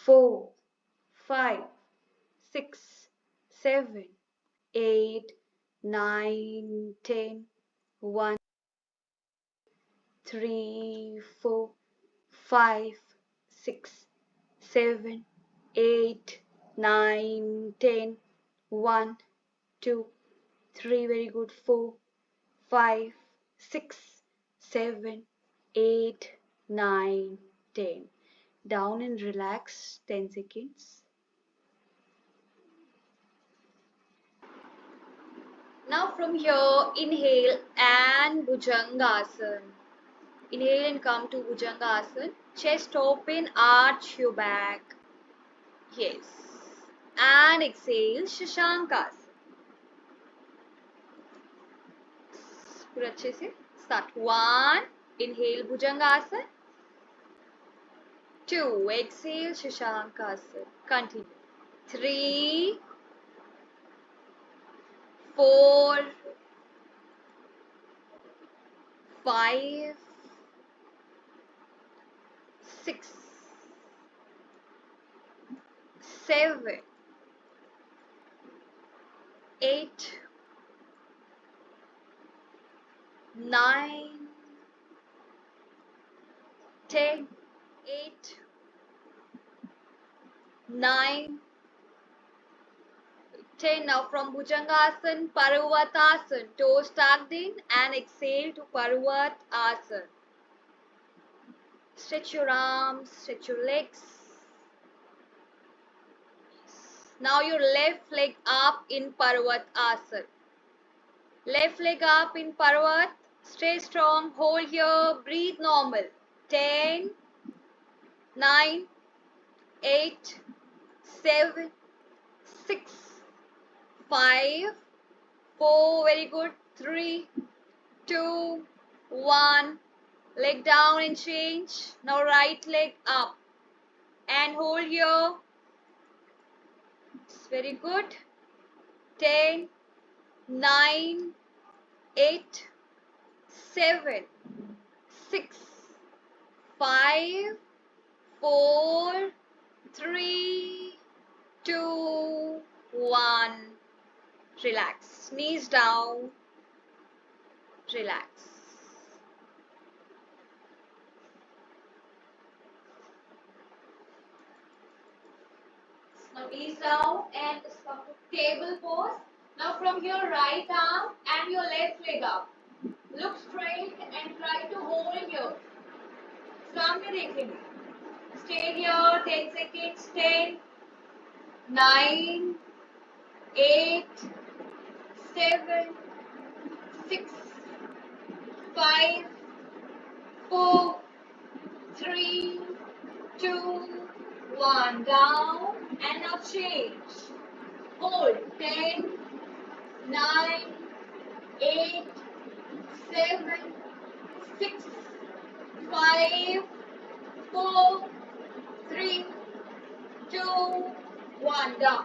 4, 5, 6, 7, 8, 9, 10, 1, 3, 4, 5, 6, 7, 8, 9, 10, 1, 2, 3, very good, 4, 5, 6, 7, 8, 9, 10. Down and relax 10 seconds. Now from here, inhale and Bhujangasana. Inhale and come to Bhujangasana. Chest open, arch your back. Yes. And exhale, Shashankasana. पूरा अच्छे से start. 1, inhale Bhujangasana. 2, exhale Shashankasana. Continue. 3, 4, 5, 6, 7, 8, 9, 10, 8, 9, 10. Now from Bhujangasana, Parvatasana. Toes tucked in and exhale to Parvatasana. Stretch your arms, stretch your legs. Now your left leg up in Parvatasana. Left leg up in Parvat. Stay strong. Hold here. Breathe normal. 10, 9, 8, 7, 6, 5, 4. Very good. 3, 2, 1. Leg down and change. Now right leg up. And hold here. It's very good. 10, 9, 8, 7, 6, 5, 4, 3, 2, 1. Relax. Knees down. Relax. Now knees down and come to table pose. Now from your right arm and your left leg up. Look straight and try to hold here. सामने देखेंगे. Stay here 10 seconds. 10, 9, 8, 7, 6, 5, 4, 3, 2, 1. Down and now change. Hold. 10, 9, 8, 7, 6, 5, 4, 3, 2, 1. Down.